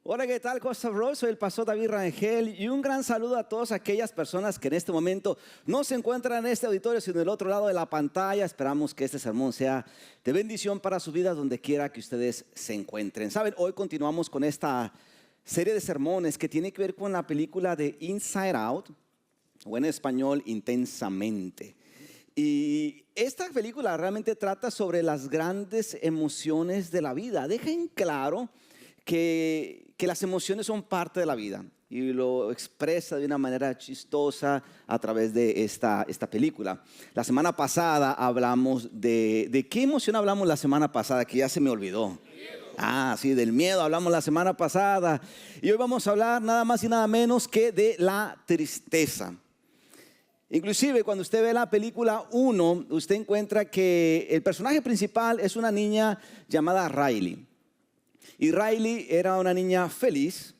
Hola, ¿qué tal, Costa Road? Soy el pastor David Rangel y un gran saludo a todas aquellas personas que en este momento no se encuentran en este auditorio, sino del otro lado de la pantalla. Esperamos que este sermón sea de bendición para su vida donde quiera que ustedes se encuentren. Saben, hoy continuamos con esta serie de sermones que tiene que ver con la película de Inside Out, o en español, Intensamente. Y esta película realmente trata sobre las grandes emociones de la vida. Deja en claro que las emociones son parte de la vida y lo expresa de una manera chistosa a través de esta película. La semana pasada hablamos ¿de qué emoción hablamos la semana pasada? Que ya se me olvidó. Sí, del miedo hablamos la semana pasada. Y hoy vamos a hablar nada más y nada menos que de la tristeza. Inclusive cuando usted ve la película 1, usted encuentra que el personaje principal es una niña llamada Riley. Y Riley era una niña feliz,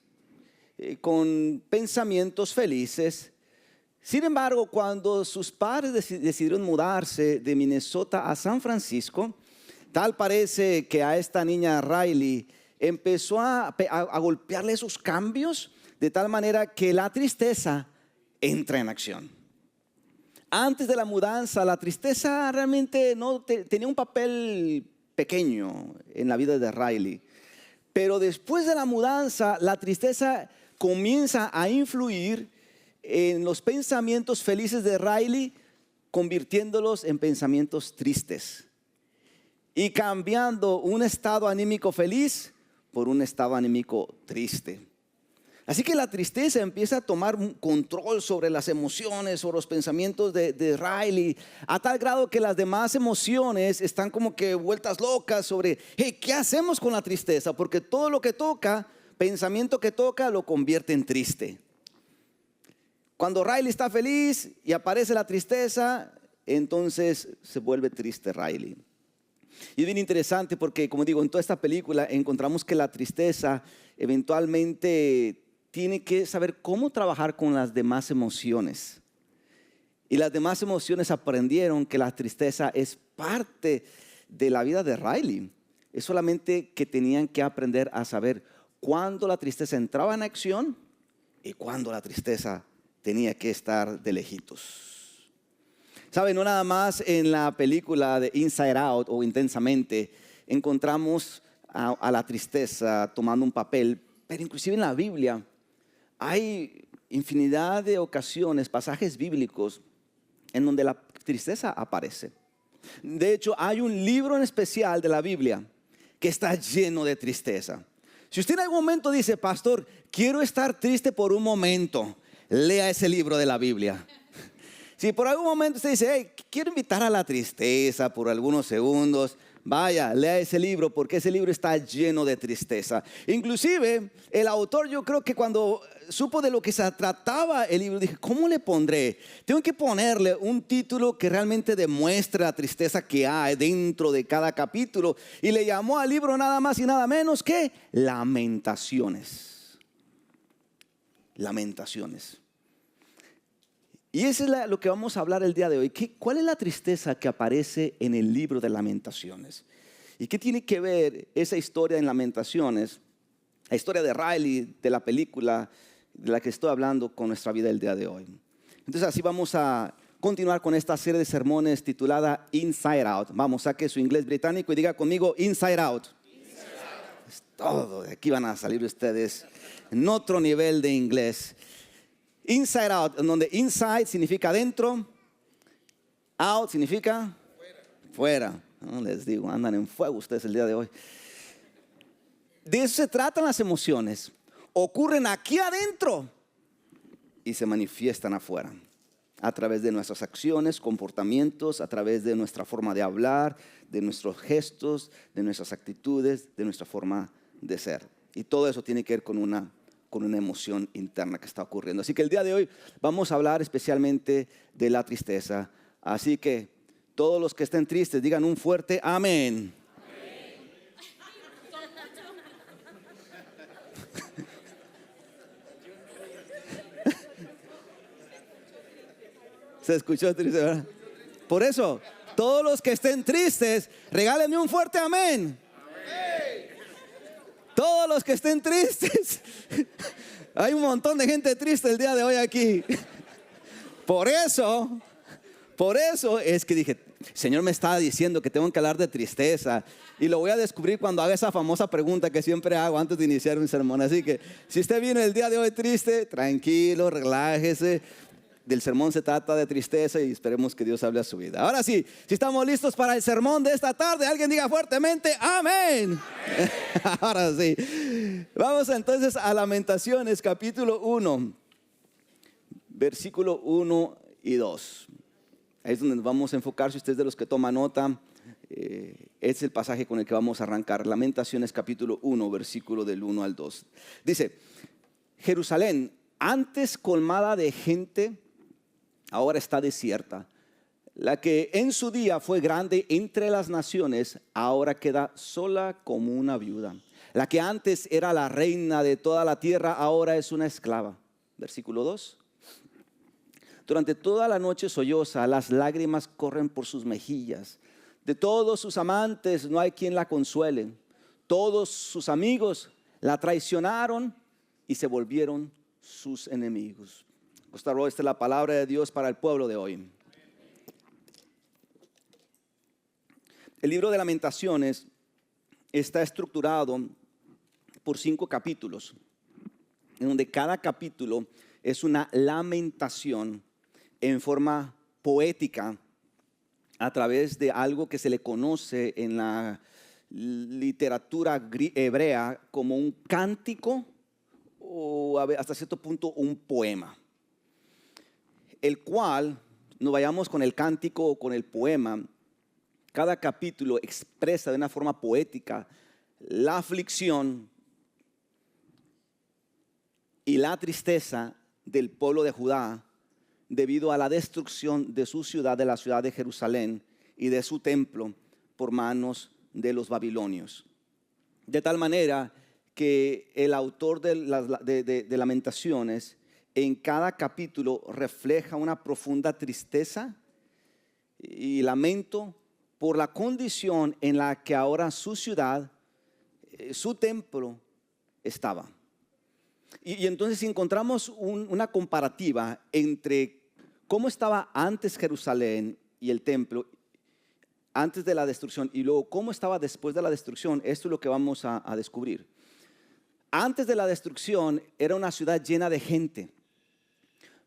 con pensamientos felices. Sin embargo, cuando sus padres decidieron mudarse de Minnesota a San Francisco, tal parece que a esta niña Riley empezó a golpearle esos cambios, de tal manera que la tristeza entra en acción. Antes de la mudanza, la tristeza realmente no tenía un papel pequeño en la vida de Riley. Pero después de la mudanza, la tristeza comienza a influir en los pensamientos felices de Riley, convirtiéndolos en pensamientos tristes y cambiando un estado anímico feliz por un estado anímico triste. Así que la tristeza empieza a tomar un control sobre las emociones o los pensamientos de Riley, a tal grado que las demás emociones están como que vueltas locas sobre, ¿qué hacemos con la tristeza? Porque todo lo que toca, pensamiento que toca, lo convierte en triste. Cuando Riley está feliz y aparece la tristeza, entonces se vuelve triste Riley. Y es bien interesante porque, como digo, en toda esta película encontramos que la tristeza eventualmente tiene que saber cómo trabajar con las demás emociones. Y las demás emociones aprendieron que la tristeza es parte de la vida de Riley. Es solamente que tenían que aprender a saber cuándo la tristeza entraba en acción y cuándo la tristeza tenía que estar de lejitos. ¿Saben? No nada más en la película de Inside Out o Intensamente encontramos a la tristeza tomando un papel, pero inclusive en la Biblia hay infinidad de ocasiones, pasajes bíblicos en donde la tristeza aparece. De hecho, hay un libro en especial de la Biblia que está lleno de tristeza. Si usted en algún momento dice, pastor, quiero estar triste por un momento, lea ese libro de la Biblia. Si por algún momento usted dice, quiero invitar a la tristeza por algunos segundos, vaya, lea ese libro porque ese libro está lleno de tristeza. Inclusive el autor, yo creo que cuando supo de lo que se trataba el libro, dije, ¿cómo le pondré? Tengo que ponerle un título que realmente demuestre la tristeza que hay dentro de cada capítulo. Y le llamó al libro nada más y nada menos que Lamentaciones. Lamentaciones. Y eso es lo que vamos a hablar el día de hoy. ¿Cuál es la tristeza que aparece en el libro de Lamentaciones? ¿Y qué tiene que ver esa historia en Lamentaciones, la historia de Riley, de la película de la que estoy hablando, con nuestra vida el día de hoy? Entonces así vamos a continuar con esta serie de sermones titulada Inside Out. Vamos, saque su inglés británico y diga conmigo Inside Out. Inside Out. Es todo, de aquí van a salir ustedes en otro nivel de inglés. Inside Out, en donde inside significa adentro, out significa fuera. No les digo, andan en fuego ustedes el día de hoy. De eso se tratan las emociones. Ocurren aquí adentro y se manifiestan afuera. A través de nuestras acciones, comportamientos, a través de nuestra forma de hablar, de nuestros gestos, de nuestras actitudes, de nuestra forma de ser. Y todo eso tiene que ver con una emoción interna que está ocurriendo. Así que el día de hoy vamos a hablar especialmente de la tristeza. Así que todos los que estén tristes digan un fuerte amén. Se escuchó triste, ¿verdad? Por eso, todos los que estén tristes, regálenme un fuerte amén. Todos los que estén tristes. Hay un montón de gente triste el día de hoy aquí. Por eso es que dije, Señor me estaba diciendo que tengo que hablar de tristeza. Y lo voy a descubrir cuando haga esa famosa pregunta que siempre hago antes de iniciar un sermón. Así que si usted viene el día de hoy triste, tranquilo, relájese. Del sermón se trata de tristeza y esperemos que Dios hable a su vida. Ahora sí, si estamos listos para el sermón de esta tarde, alguien diga fuertemente amén. Ahora sí, vamos entonces a Lamentaciones capítulo 1, versículo 1 y 2. Ahí es donde nos vamos a enfocar. Si usted es de los que toma nota, es el pasaje con el que vamos a arrancar. Lamentaciones capítulo 1, versículo del 1 al 2. Dice, Jerusalén, antes colmada de gente, ahora está desierta. La que en su día fue grande entre las naciones, ahora queda sola como una viuda. La que antes era la reina de toda la tierra, ahora es una esclava. Versículo 2. Durante toda la noche solloza, las lágrimas corren por sus mejillas. De todos sus amantes no hay quien la consuele. Todos sus amigos la traicionaron y se volvieron sus enemigos. Esta es la palabra de Dios para el pueblo de hoy. El libro de Lamentaciones está estructurado por 5 capítulos, en donde cada capítulo es una lamentación en forma poética a través de algo que se le conoce en la literatura hebrea como un cántico o hasta cierto punto un poema, el cual, no vayamos con el cántico o con el poema, cada capítulo expresa de una forma poética la aflicción y la tristeza del pueblo de Judá debido a la destrucción de su ciudad, de la ciudad de Jerusalén y de su templo por manos de los babilonios. De tal manera que el autor de Lamentaciones en cada capítulo refleja una profunda tristeza y lamento por la condición en la que ahora su ciudad, su templo estaba. Y entonces encontramos una comparativa entre cómo estaba antes Jerusalén y el templo, antes de la destrucción, y luego cómo estaba después de la destrucción. Esto es lo que vamos a descubrir. Antes de la destrucción era una ciudad llena de gente,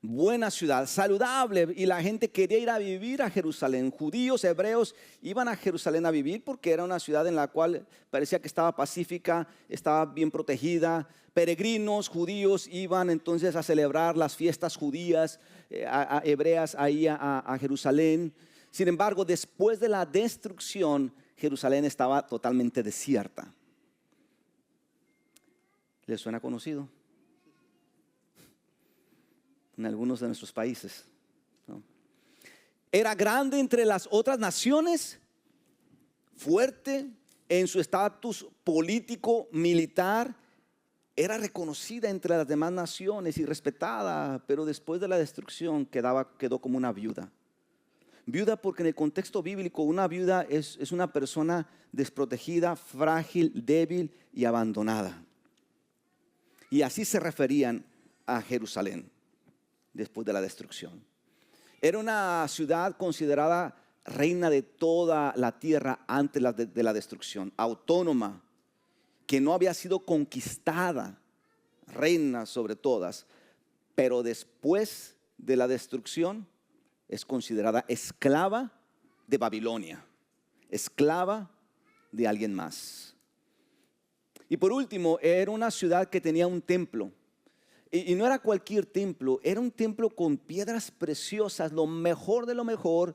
buena ciudad, saludable, y la gente quería ir a vivir a Jerusalén. Judíos, hebreos iban a Jerusalén a vivir porque era una ciudad en la cual parecía que estaba pacífica, estaba bien protegida. Peregrinos judíos iban entonces a celebrar las fiestas judías, hebreas ahí a Jerusalén. Sin embargo, después de la destrucción, Jerusalén estaba totalmente desierta. ¿Les suena conocido? En algunos de nuestros países, ¿no? Era grande entre las otras naciones, fuerte en su estatus político, militar, era reconocida entre las demás naciones y respetada, pero después de la destrucción quedó como una viuda. Viuda porque en el contexto bíblico una viuda es una persona desprotegida, frágil, débil y abandonada. Y así se referían a Jerusalén después de la destrucción. Era una ciudad considerada reina de toda la tierra antes de la destrucción, autónoma, que no había sido conquistada, reina sobre todas, pero después de la destrucción es considerada esclava de Babilonia, esclava de alguien más. Y por último, era una ciudad que tenía un templo. Y no era cualquier templo, era un templo con piedras preciosas, lo mejor de lo mejor,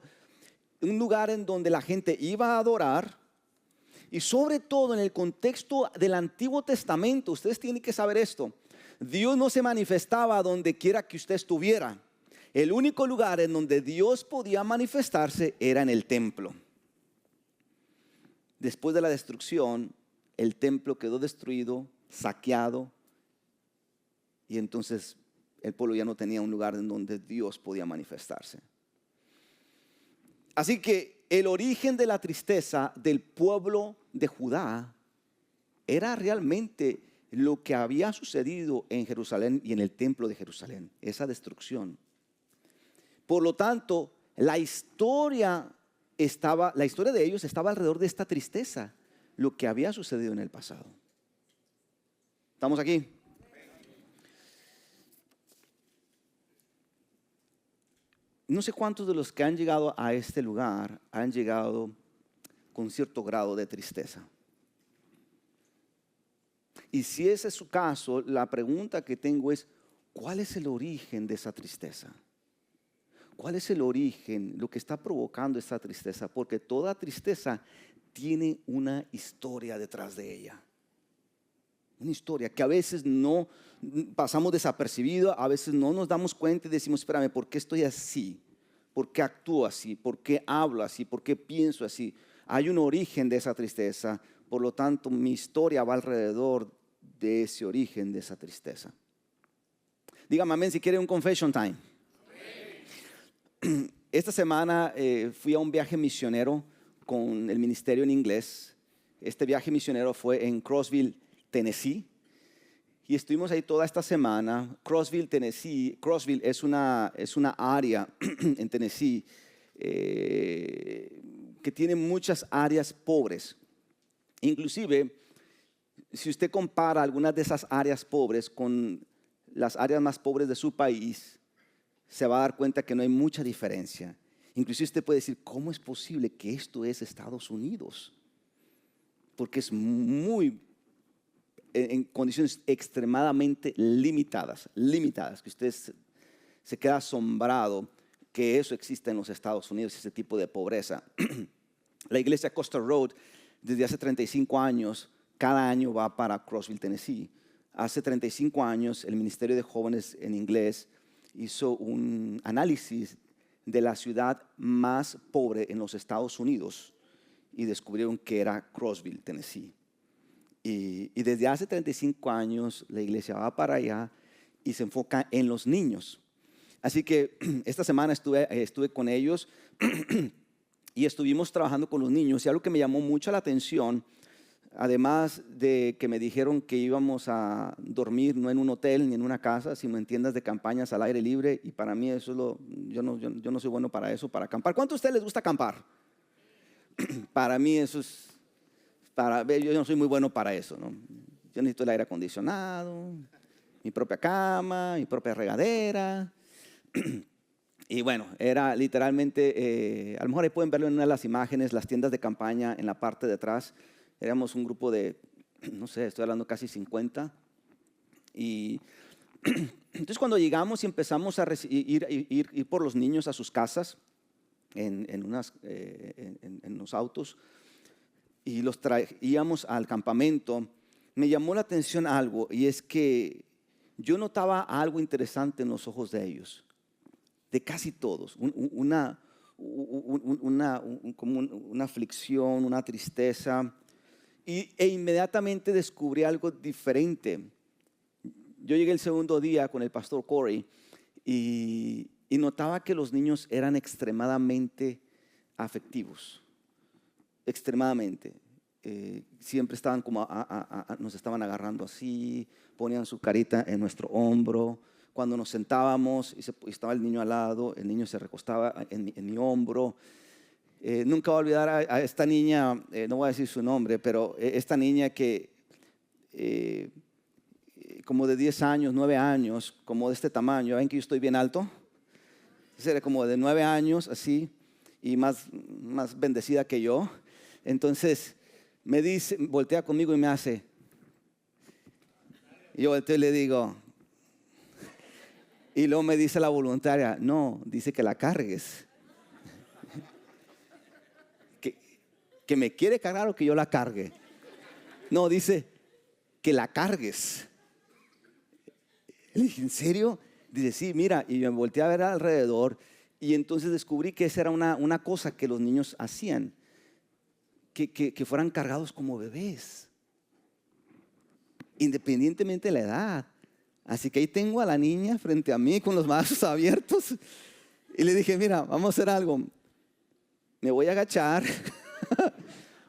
un lugar en donde la gente iba a adorar. Y sobre todo en el contexto del Antiguo Testamento, ustedes tienen que saber esto: Dios no se manifestaba donde quiera que usted estuviera. El único lugar en donde Dios podía manifestarse era en el templo. Después de la destrucción, el templo quedó destruido, saqueado, y entonces el pueblo ya no tenía un lugar en donde Dios podía manifestarse. Así que el origen de la tristeza del pueblo de Judá era realmente lo que había sucedido en Jerusalén y en el templo de Jerusalén, esa destrucción. Por lo tanto, la historia de ellos estaba alrededor de esta tristeza, lo que había sucedido en el pasado. ¿Estamos aquí? No sé cuántos de los que han llegado a este lugar han llegado con cierto grado de tristeza. Y si ese es su caso, la pregunta que tengo es, ¿cuál es el origen de esa tristeza? ¿Cuál es el origen, lo que está provocando esta tristeza? Porque toda tristeza tiene una historia detrás de ella. Una historia que a veces no pasamos desapercibido, a veces no nos damos cuenta y decimos, espérame, ¿por qué estoy así? ¿Por qué actúo así? ¿Por qué hablo así? ¿Por qué pienso así? Hay un origen de esa tristeza, por lo tanto mi historia va alrededor de ese origen de esa tristeza. Dígame amén si quiere un confession time. Esta semana fui a un viaje misionero con el ministerio en inglés. Este viaje misionero fue en Crossville, Tennessee. Y estuvimos ahí toda esta semana. Crossville, Tennessee. Crossville es una área en Tennessee que tiene muchas áreas pobres. Inclusive, si usted compara algunas de esas áreas pobres con las áreas más pobres de su país, se va a dar cuenta que no hay mucha diferencia. Inclusive usted puede decir, ¿cómo es posible que esto es Estados Unidos? Porque es en condiciones extremadamente limitadas, que usted se queda asombrado que eso exista en los Estados Unidos, ese tipo de pobreza. La iglesia Costa Road, desde hace 35 años, cada año va para Crossville, Tennessee. Hace 35 años, el Ministerio de Jóvenes en inglés hizo un análisis de la ciudad más pobre en los Estados Unidos y descubrieron que era Crossville, Tennessee. Y desde hace 35 años la iglesia va para allá y se enfoca en los niños. Así que esta semana estuve con ellos y estuvimos trabajando con los niños. Y algo que me llamó mucho la atención, además de que me dijeron que íbamos a dormir no en un hotel ni en una casa, sino en tiendas de campañas al aire libre. Y para mí eso es yo no soy bueno para eso, para acampar. ¿Cuánto a ustedes les gusta acampar? Para mí eso es, yo no soy muy bueno para eso, ¿no? Yo necesito el aire acondicionado, mi propia cama, mi propia regadera. Y bueno, era literalmente, a lo mejor ahí pueden verlo en una de las imágenes, las tiendas de campaña en la parte de atrás. Éramos un grupo de, no sé, estoy hablando casi 50. Y entonces cuando llegamos y empezamos a ir por los niños a sus casas, en los autos, y los traíamos al campamento, me llamó la atención algo, y es que yo notaba algo interesante en los ojos de ellos, de casi todos, una aflicción, una tristeza, e inmediatamente descubrí algo diferente. Yo llegué el segundo día con el pastor Corey y notaba que los niños eran extremadamente afectivos, extremadamente. Siempre estaban como nos estaban agarrando así, ponían su carita en nuestro hombro. Cuando nos sentábamos y estaba el niño al lado, el niño se recostaba en mi hombro. Nunca voy a olvidar a esta niña, no voy a decir su nombre, pero esta niña que como de 10 años, 9 años, como de este tamaño, ¿ven que yo estoy bien alto? Era como de 9 años, así, y más bendecida que yo. Entonces me dice, voltea conmigo y me hace, y yo volteo y le digo, y luego me dice la voluntaria, no, dice que la cargues. ¿Que me quiere cargar o que yo la cargue? No, dice que la cargues. Le dije, ¿en serio? Dice, sí, mira, y me volteé a ver alrededor y entonces descubrí que esa era una cosa que los niños hacían, que fueran cargados como bebés, independientemente de la edad. Así que ahí tengo a la niña frente a mí con los brazos abiertos y le dije, mira, vamos a hacer algo. Me voy a agachar,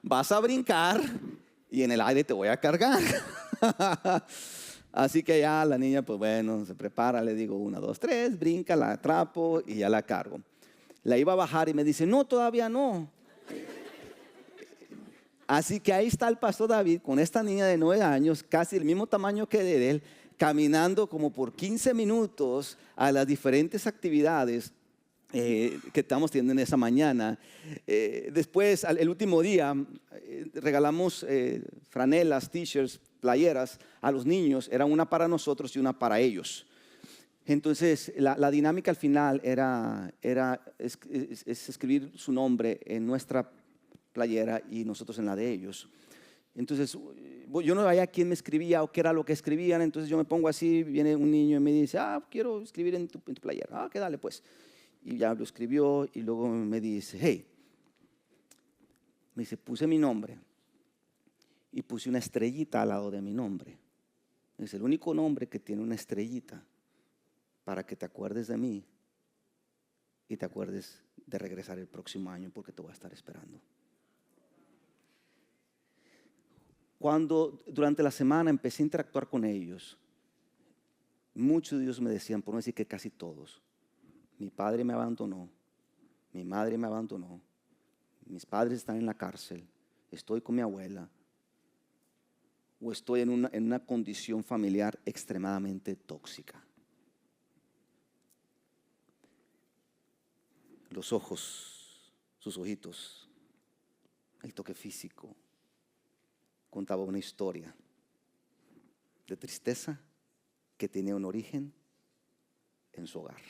vas a brincar y en el aire te voy a cargar. Así que ya la niña, pues bueno, se prepara, le digo 1, 2, 3, brinca, la atrapo y ya la cargo. La iba a bajar y me dice, no, todavía no. Así que ahí está el pastor David con esta niña de 9 años, casi el mismo tamaño que de él, caminando como por 15 minutos a las diferentes actividades que estamos teniendo en esa mañana. Después, el último día, regalamos franelas, t-shirts, playeras a los niños. Era una para nosotros y una para ellos. Entonces, la dinámica al final es escribir su nombre en nuestra playera y nosotros en la de ellos. Entonces, yo no veía quién me escribía o qué era lo que escribían. Entonces yo me pongo así, viene un niño y me dice, quiero escribir en tu playera. Que dale pues. Y ya lo escribió y luego me dice, hey, me dice, puse mi nombre y puse una estrellita al lado de mi nombre. Es el único nombre que tiene una estrellita para que te acuerdes de mí y te acuerdes de regresar el próximo año porque te voy a estar esperando. Cuando durante la semana empecé a interactuar con ellos, muchos de ellos me decían, por no decir que casi todos, mi padre me abandonó, mi madre me abandonó, mis padres están en la cárcel, estoy con mi abuela o estoy en una condición familiar extremadamente tóxica. Los ojos, sus ojitos, el toque físico, contaba una historia de tristeza que tenía un origen en su hogar.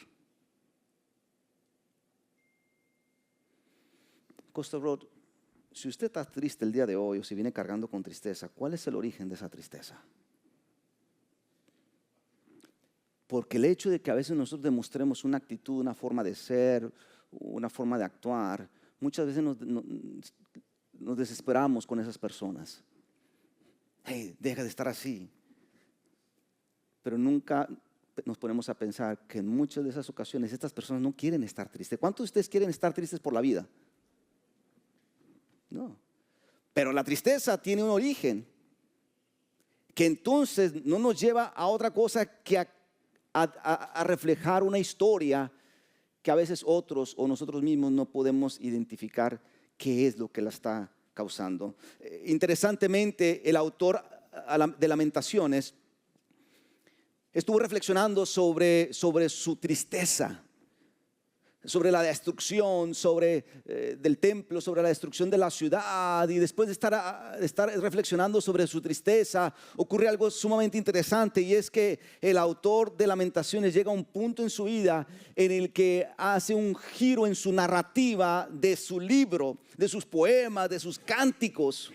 Costa Road, si usted está triste el día de hoy o si viene cargando con tristeza, ¿cuál es el origen de esa tristeza? Porque el hecho de que a veces nosotros demostremos una actitud, una forma de ser, una forma de actuar, muchas veces nos desesperamos con esas personas. Hey, deja de estar así. Pero nunca nos ponemos a pensar que en muchas de esas ocasiones estas personas no quieren estar tristes. ¿Cuántos de ustedes quieren estar tristes por la vida? No. Pero la tristeza tiene un origen que entonces no nos lleva a otra cosa que a reflejar una historia que a veces otros o nosotros mismos no podemos identificar qué es lo que la está causando. Interesantemente, el autor de Lamentaciones estuvo reflexionando sobre su tristeza, sobre la destrucción del templo, sobre la destrucción de la ciudad, y después de estar reflexionando sobre su tristeza, ocurre algo sumamente interesante, y es que el autor de Lamentaciones llega a un punto en su vida en el que hace un giro en su narrativa de su libro, de sus poemas, de sus cánticos.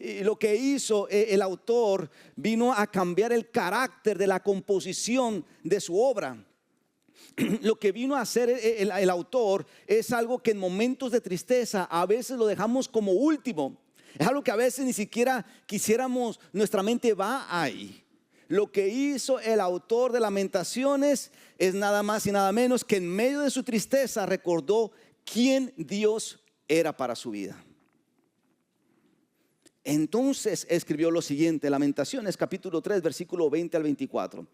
Y lo que hizo el autor vino a cambiar el carácter de la composición de su obra. Lo que vino a hacer el autor es algo que en momentos de tristeza a veces lo dejamos como último. Es algo que a veces ni siquiera quisiéramos, nuestra mente va ahí. Lo que hizo el autor de Lamentaciones es nada más y nada menos que en medio de su tristeza recordó quién Dios era para su vida. Entonces escribió lo siguiente, Lamentaciones capítulo 3 versículo 20 al 24.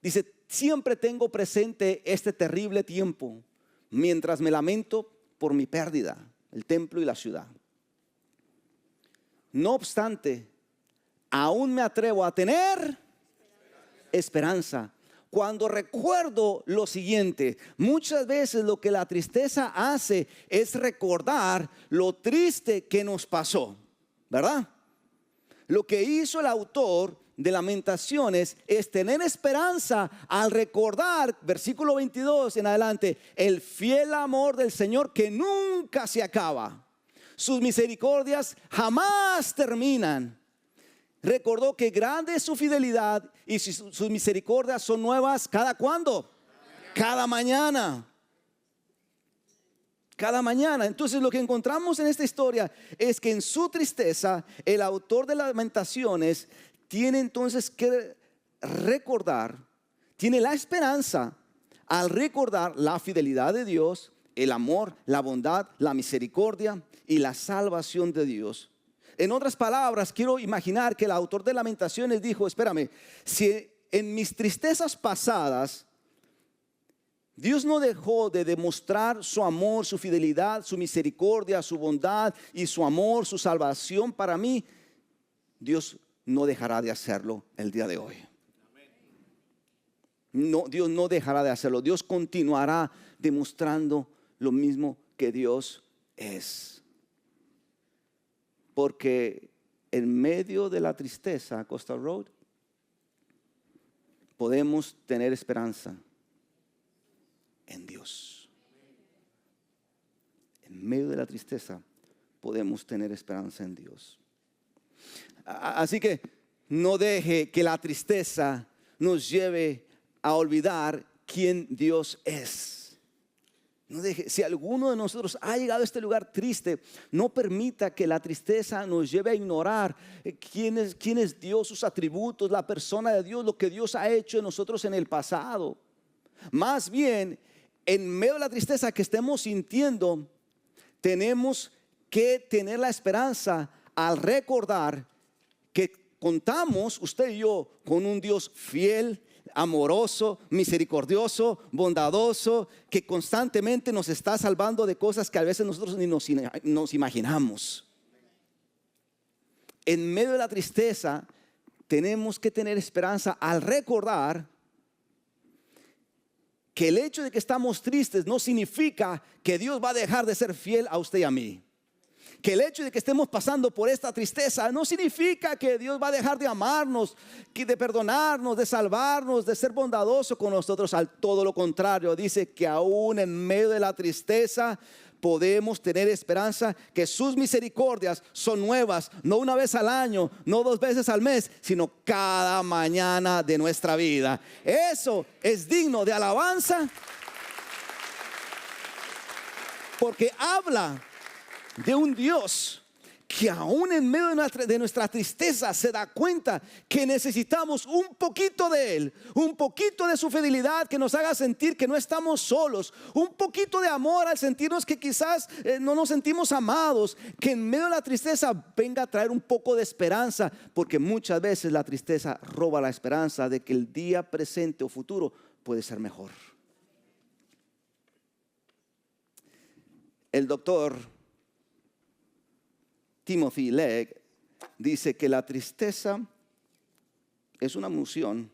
Dice, siempre tengo presente este terrible tiempo mientras me lamento por mi pérdida, el templo y la ciudad. No obstante, aún me atrevo a tener esperanza cuando recuerdo lo siguiente. Muchas veces lo que la tristeza hace es recordar lo triste que nos pasó, ¿verdad? Lo que hizo el autor de Lamentaciones es tener esperanza al recordar, versículo 22 en adelante, el fiel amor del Señor que nunca se acaba. Sus misericordias jamás terminan. Recordó que grande es su fidelidad y sus misericordias son nuevas ¿cada cuándo? Cada mañana. Cada mañana. Entonces lo que encontramos en esta historia es que en su tristeza el autor de Lamentaciones tiene entonces que recordar, tiene la esperanza al recordar la fidelidad de Dios, el amor, la bondad, la misericordia y la salvación de Dios. En otras palabras, quiero imaginar que el autor de Lamentaciones dijo, espérame, si en mis tristezas pasadas Dios no dejó de demostrar su amor, su fidelidad, su misericordia, su bondad y su amor, su salvación para mí, Dios no dejará de hacerlo el día de hoy. No, Dios no dejará de hacerlo. Dios continuará demostrando lo mismo que Dios es. Porque en medio de la tristeza, Costa Road, podemos tener esperanza en Dios. En medio de la tristeza podemos tener esperanza en Dios. Así que no deje que la tristeza nos lleve a olvidar quién Dios es. No deje, si alguno de nosotros ha llegado a este lugar triste, no permita que la tristeza nos lleve a ignorar quién es Dios, sus atributos, la persona de Dios, lo que Dios ha hecho en nosotros en el pasado. Más bien, en medio de la tristeza que estemos sintiendo, tenemos que tener la esperanza al recordar que contamos, usted y yo, con un Dios fiel, amoroso, misericordioso, bondadoso, que constantemente nos está salvando de cosas que a veces nosotros ni nos imaginamos. En medio de la tristeza tenemos que tener esperanza al recordar que el hecho de que estamos tristes no significa que Dios va a dejar de ser fiel a usted y a mí. Que el hecho de que estemos pasando por esta tristeza no significa que Dios va a dejar de amarnos, de perdonarnos, de salvarnos, de ser bondadoso con nosotros. Al todo lo contrario, dice que aún en medio de la tristeza podemos tener esperanza, que sus misericordias son nuevas, no una vez al año, no 2 veces al mes, sino cada mañana de nuestra vida. Eso es digno de alabanza, porque habla de un Dios que aún en medio de nuestra tristeza se da cuenta que necesitamos un poquito de Él, un poquito de su fidelidad que nos haga sentir que no estamos solos, un poquito de amor al sentirnos que quizás no nos sentimos amados, que en medio de la tristeza venga a traer un poco de esperanza, porque muchas veces la tristeza roba la esperanza de que el día presente o futuro puede ser mejor. El doctor Timothy Legg dice que la tristeza es una emoción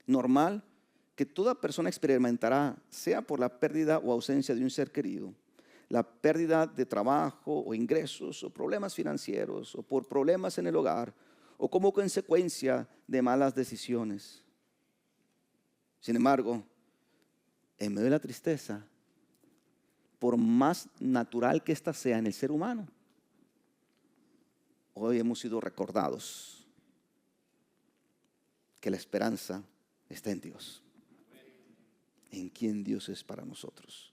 normal que toda persona experimentará, sea por la pérdida o ausencia de un ser querido, la pérdida de trabajo o ingresos o problemas financieros o por problemas en el hogar o como consecuencia de malas decisiones. Sin embargo, en medio de la tristeza, por más natural que ésta sea en el ser humano, hoy hemos sido recordados que la esperanza está en Dios, en quien Dios es para nosotros.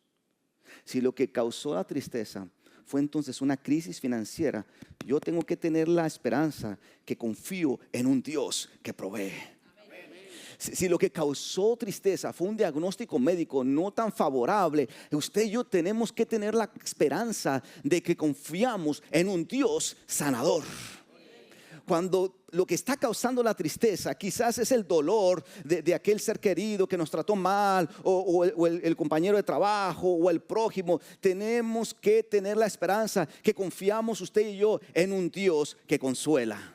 Si lo que causó la tristeza fue entonces una crisis financiera, yo tengo que tener la esperanza que confío en un Dios que provee. Si lo que causó tristeza fue un diagnóstico médico no tan favorable, usted y yo tenemos que tener la esperanza de que confiamos en un Dios sanador. Cuando lo que está causando la tristeza quizás es el dolor de aquel ser querido que nos trató mal, o el compañero de trabajo, o el prójimo, tenemos que tener la esperanza que confiamos usted y yo en un Dios que consuela.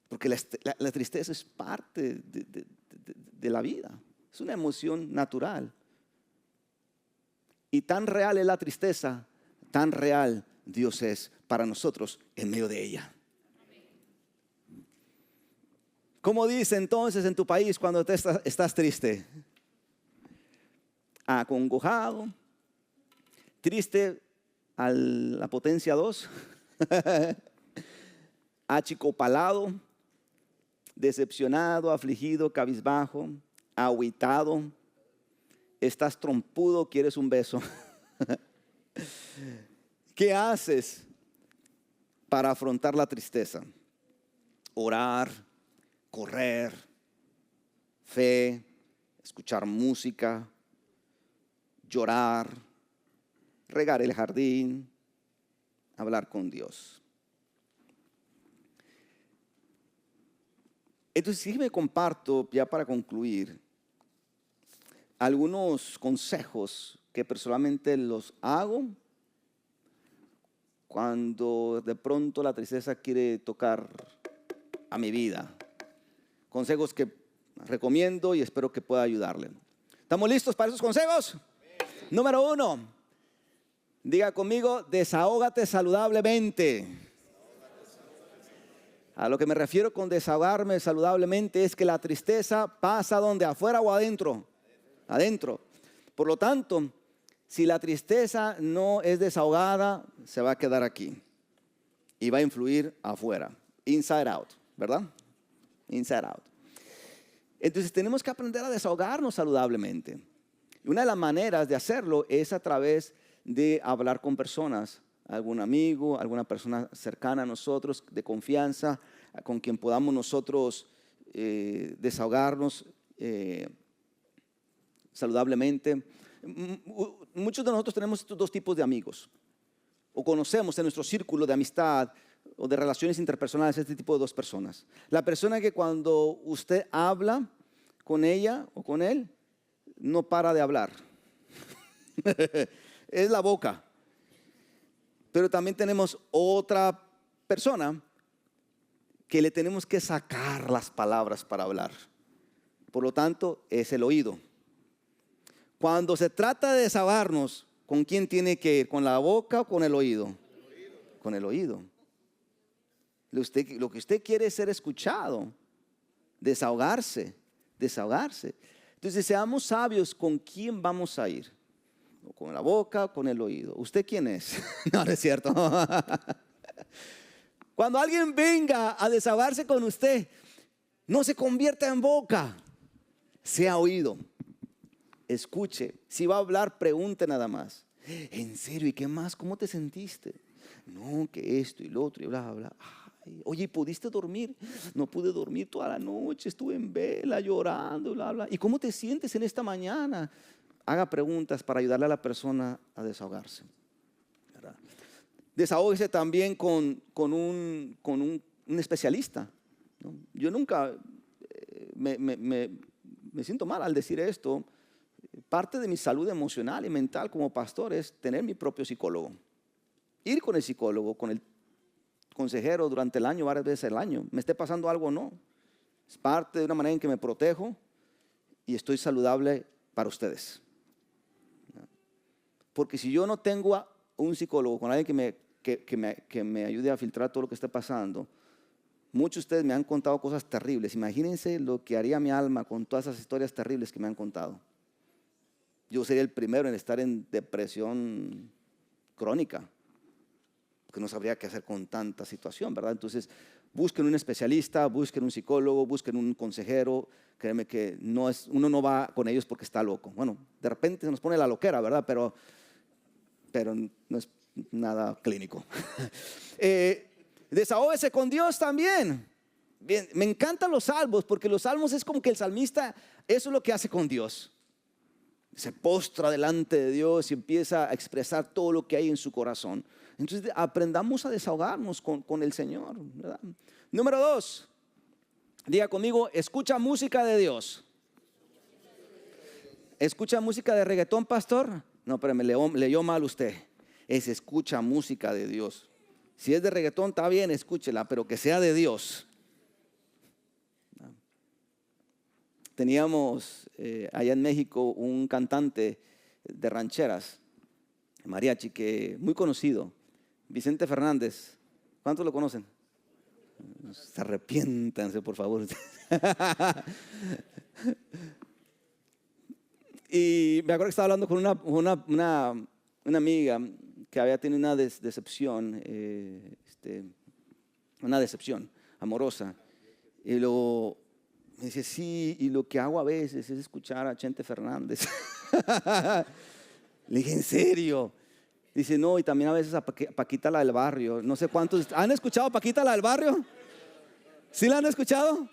Porque la tristeza es parte de la vida. Es una emoción natural. Y tan real es la tristeza, tan real Dios es para nosotros en medio de ella. ¿Cómo dice entonces en tu país cuando estás triste? Acongojado, triste a la potencia 2, achicopalado, decepcionado, afligido, cabizbajo, agüitado, estás trompudo, quieres un beso. ¿Qué haces para afrontar la tristeza? Orar, correr, fe, escuchar música, llorar, regar el jardín, hablar con Dios. Entonces, sí me comparto, ya para concluir, algunos consejos que personalmente los hago cuando de pronto la tristeza quiere tocar a mi vida. Consejos que recomiendo y espero que pueda ayudarle. ¿Estamos listos para esos consejos? Número 1, diga conmigo, desahógate saludablemente. A lo que me refiero con desahogarme saludablemente es que la tristeza pasa donde, afuera o adentro. Adentro. Por lo tanto, si la tristeza no es desahogada, se va a quedar aquí y va a influir afuera. Inside out, ¿verdad? Inside out. Entonces tenemos que aprender a desahogarnos saludablemente. Y una de las maneras de hacerlo es a través de hablar con personas, algún amigo, alguna persona cercana a nosotros, de confianza, con quien podamos nosotros desahogarnos saludablemente. Muchos de nosotros tenemos estos dos tipos de amigos, o conocemos en nuestro círculo de amistad o de relaciones interpersonales este tipo de dos personas. La persona que cuando usted habla con ella o con él, no para de hablar. Es la boca. Pero también tenemos otra persona que le tenemos que sacar las palabras para hablar. Por lo tanto, es el oído. Cuando se trata de desahogarnos, ¿con quién tiene que ir? ¿Con la boca o con el oído? Con el oído. Lo que usted quiere es ser escuchado, desahogarse. Entonces, seamos sabios con quién vamos a ir. Con la boca, con el oído. ¿Usted quién es? No es cierto. Cuando alguien venga a desahogarse con usted, no se convierta en boca, sea oído. Escuche. Si va a hablar, pregunte nada más. ¿En serio? ¿Y qué más? ¿Cómo te sentiste? No, que esto y lo otro y bla, bla. Ay, oye, ¿pudiste dormir? No pude dormir toda la noche, estuve en vela llorando, bla, bla. ¿Y cómo te sientes en esta mañana? Haga preguntas para ayudarle a la persona a desahogarse. ¿Verdad? Desahógese también con un especialista, ¿no? Yo nunca me siento mal al decir esto. Parte de mi salud emocional y mental como pastor es tener mi propio psicólogo. Ir con el psicólogo, con el consejero durante el año, varias veces al año. Me esté pasando algo o no. Es parte de una manera en que me protejo y estoy saludable para ustedes. Porque si yo no tengo a un psicólogo, con alguien que me ayude a filtrar todo lo que esté pasando, muchos de ustedes me han contado cosas terribles. Imagínense lo que haría mi alma con todas esas historias terribles que me han contado. Yo sería el primero en estar en depresión crónica, porque no sabría qué hacer con tanta situación, ¿verdad? Entonces, busquen un especialista, busquen un psicólogo, busquen un consejero. Créeme que uno no va con ellos porque está loco. Bueno, de repente se nos pone la loquera, ¿verdad? Pero no es nada clínico. Desahógese con Dios también. Bien, me encantan los salmos, porque los salmos es como que el salmista, eso es lo que hace con Dios. Se postra delante de Dios y empieza a expresar todo lo que hay en su corazón. Entonces aprendamos a desahogarnos con el Señor, ¿verdad? Número 2, diga conmigo, escucha música de Dios. ¿Escucha música de reggaetón, pastor? No, pero me leyó mal usted. Es escucha música de Dios. Si es de reggaetón, está bien, escúchela, pero que sea de Dios. Teníamos allá en México un cantante de rancheras, mariachi, que muy conocido, Vicente Fernández. ¿Cuántos lo conocen? Se arrepiéntanse, por favor. Y me acuerdo que estaba hablando con una amiga que había tenido una decepción, una decepción amorosa. Y luego me dice, sí, y lo que hago a veces es escuchar a Chente Fernández. Le dije, ¿en serio? Dice, no, y también a veces a Paquita la del barrio. No sé cuántos. ¿Han escuchado a Paquita la del barrio? ¿Sí la han escuchado?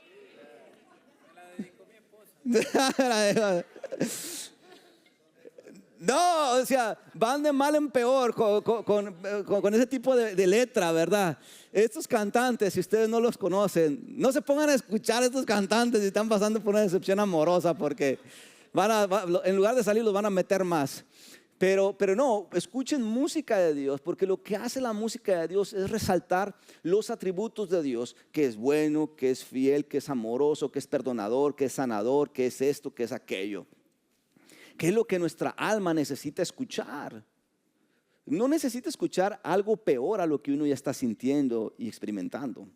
La dedicó mi esposa. No, o sea, van de mal en peor con ese tipo de letra, ¿verdad? Estos cantantes, si ustedes no los conocen, no se pongan a escuchar a estos cantantes si están pasando por una decepción amorosa, porque en lugar de salir los van a meter más. Pero no, escuchen música de Dios, porque lo que hace la música de Dios es resaltar los atributos de Dios, que es bueno, que es fiel, que es amoroso, que es perdonador, que es sanador, que es esto, que es aquello. ¿Qué es lo que nuestra alma necesita escuchar? No necesita escuchar algo peor a lo que uno ya está sintiendo y experimentando.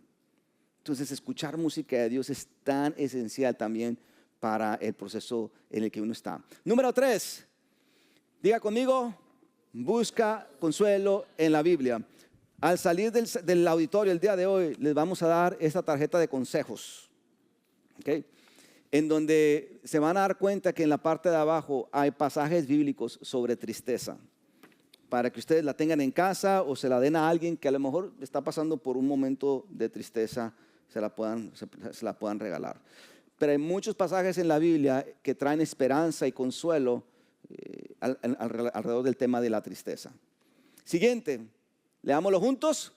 Entonces, escuchar música de Dios es tan esencial también para el proceso en el que uno está. Número 3, diga conmigo, busca consuelo en la Biblia. Al salir del auditorio el día de hoy, les vamos a dar esta tarjeta de consejos, ¿ok? En donde se van a dar cuenta que en la parte de abajo hay pasajes bíblicos sobre tristeza, para que ustedes la tengan en casa o se la den a alguien que a lo mejor está pasando por un momento de tristeza, se la puedan regalar. Pero hay muchos pasajes en la Biblia que traen esperanza y consuelo alrededor del tema de la tristeza. Siguiente, leámoslo juntos.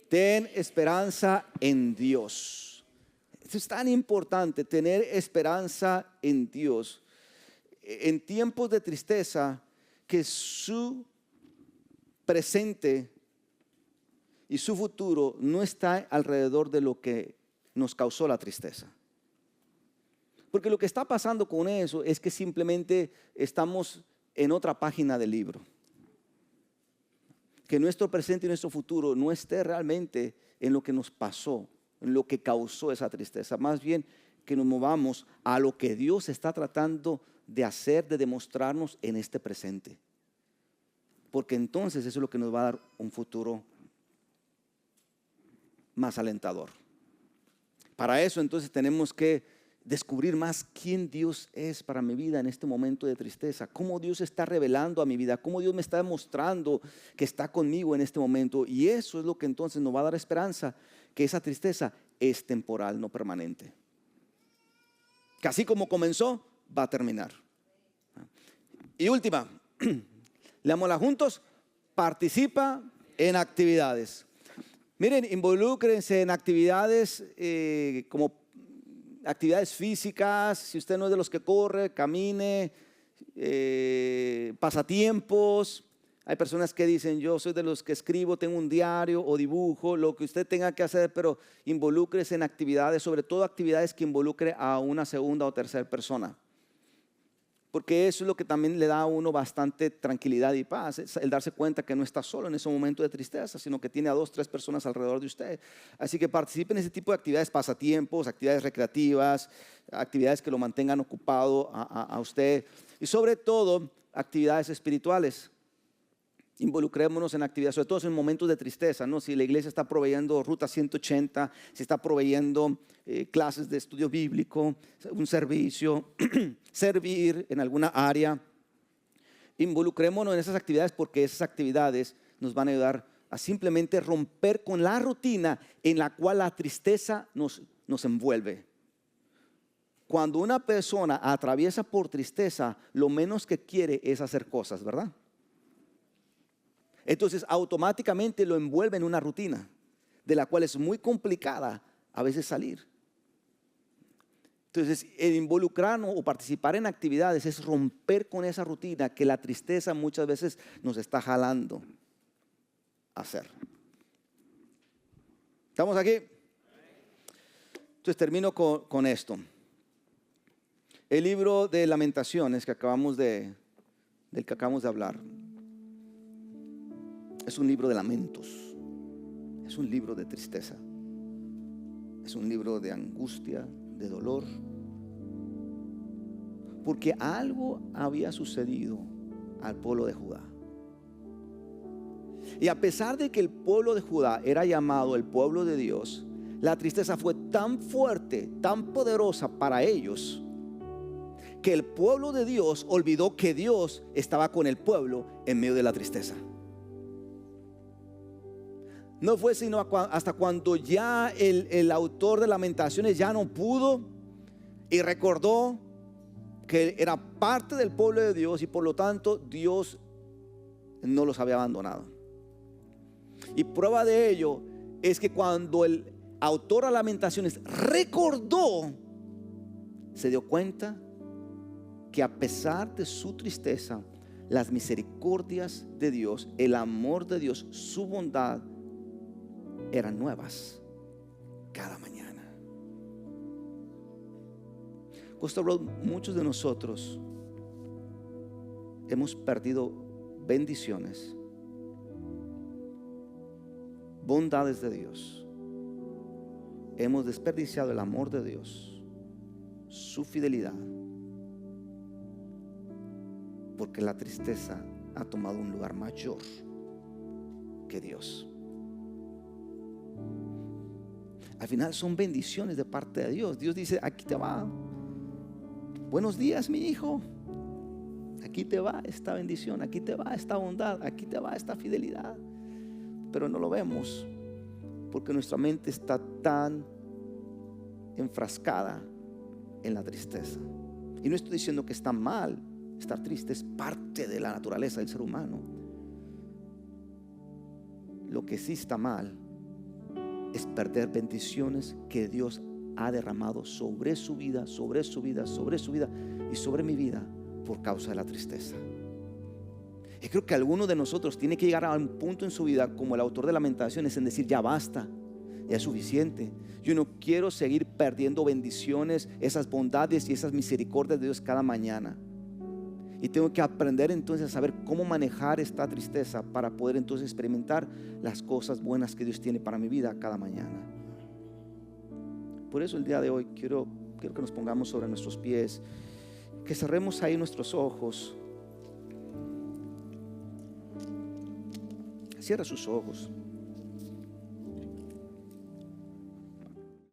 Ten esperanza en Dios. Esto es tan importante, tener esperanza en Dios. En tiempos de tristeza, que su presente y su futuro no está alrededor de lo que nos causó la tristeza. Porque lo que está pasando con eso es que simplemente estamos en otra página del libro. Que nuestro presente y nuestro futuro no esté realmente en lo que nos pasó, en lo que causó esa tristeza. Más bien que nos movamos a lo que Dios está tratando de hacer, de demostrarnos en este presente. Porque entonces eso es lo que nos va a dar un futuro más alentador. Para eso entonces tenemos que descubrir más quién Dios es para mi vida en este momento de tristeza, cómo Dios está revelando a mi vida, cómo Dios me está demostrando que está conmigo en este momento. Y eso es lo que entonces nos va a dar esperanza, que esa tristeza es temporal, no permanente. Que así como comenzó, va a terminar. Y última, leámosla juntos. Participa en actividades. Miren, involúcrense en actividades como actividades físicas. Si usted no es de los que corre, camine, pasatiempos. Hay personas que dicen, yo soy de los que escribo, tengo un diario o dibujo, lo que usted tenga que hacer, pero involúcrese en actividades, sobre todo actividades que involucre a una segunda o tercera persona. Porque eso es lo que también le da a uno bastante tranquilidad y paz, el darse cuenta que no está solo en ese momento de tristeza, sino que tiene a 2, 3 personas alrededor de usted. Así que participe en ese tipo de actividades, pasatiempos, actividades recreativas, actividades que lo mantengan ocupado a usted. Y sobre todo, actividades espirituales. Involucrémonos en actividades, sobre todo en momentos de tristeza, ¿no? Si la iglesia está proveyendo Ruta 180, si está proveyendo clases de estudio bíblico, un servicio, servir en alguna área, involucrémonos en esas actividades, porque esas actividades nos van a ayudar a simplemente romper con la rutina en la cual la tristeza nos envuelve. Cuando una persona atraviesa por tristeza, lo menos que quiere es hacer cosas, ¿verdad? Entonces automáticamente lo envuelve en una rutina de la cual es muy complicada a veces salir. Entonces el involucrarnos o participar en actividades es romper con esa rutina que la tristeza muchas veces nos está jalando a hacer. ¿Estamos aquí? Entonces termino con esto. El libro de Lamentaciones del que acabamos de hablar es un libro de lamentos, es un libro de tristeza, es un libro de angustia, de dolor, porque algo había sucedido al pueblo de Judá. Y a pesar de que el pueblo de Judá era llamado el pueblo de Dios, la tristeza fue tan fuerte, tan poderosa para ellos, que el pueblo de Dios olvidó que Dios estaba con el pueblo en medio de la tristeza. No fue sino hasta cuando ya el autor de Lamentaciones ya no pudo y recordó que era parte del pueblo de Dios y por lo tanto Dios no los había abandonado. Y prueba de ello es que cuando el autor de Lamentaciones recordó, se dio cuenta que a pesar de su tristeza, las misericordias de Dios, el amor de Dios, su bondad eran nuevas cada mañana. Costa Road, muchos de nosotros hemos perdido bendiciones, bondades de Dios. Hemos desperdiciado el amor de Dios, su fidelidad, porque la tristeza ha tomado un lugar mayor que Dios. Al final son bendiciones de parte de Dios. Dios dice: aquí te va, buenos días mi hijo, aquí te va esta bendición, aquí te va esta bondad, aquí te va esta fidelidad. Pero no lo vemos porque nuestra mente está tan enfrascada en la tristeza. Y no estoy diciendo que está mal estar triste, es parte de la naturaleza del ser humano. Lo que sí está mal es perder bendiciones que Dios ha derramado sobre su vida, sobre su vida, sobre su vida y sobre mi vida por causa de la tristeza. Y creo que alguno de nosotros tiene que llegar a un punto en su vida, como el autor de Lamentaciones, en decir: ya basta, ya es suficiente. Yo no quiero seguir perdiendo bendiciones, esas bondades y esas misericordias de Dios cada mañana. Y tengo que aprender entonces a saber cómo manejar esta tristeza para poder entonces experimentar las cosas buenas que Dios tiene para mi vida cada mañana. Por eso el día de hoy quiero que nos pongamos sobre nuestros pies, que cerremos ahí nuestros ojos. Cierra sus ojos.